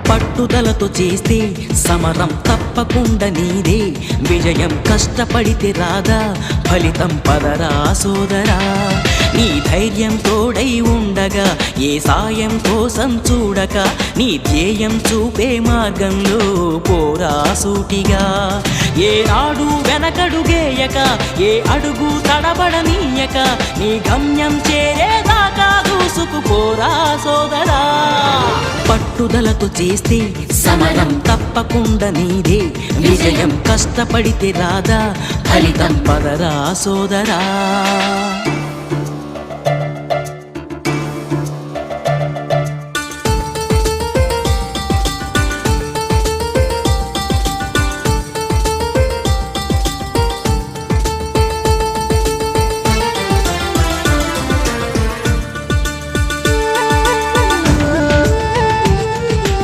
పట్టుదలతో చేస్తే సమరం తప్పకుండా నీదే, విజయం కష్టపడితే రాదా ఫలితం పదరా సోదరా. నీ ధైర్యం తోడై ఉండగా ఏ సాయం కోసం చూడక, నీ ధ్యేయం చూపే మార్గంలో పోరా సూటిగా. ఏ నాడు వెనకడుగేయక ఏ అడుగు తడబడనీయక, నీ గమ్యం చేరేదాకా దూసుకుపోరా సోదరా. పట్టుదలతో చేస్తే సమరం తప్పకుండా నీదే, విజయం కష్టపడితే రాదా ఫలితం పదరా సోదరా.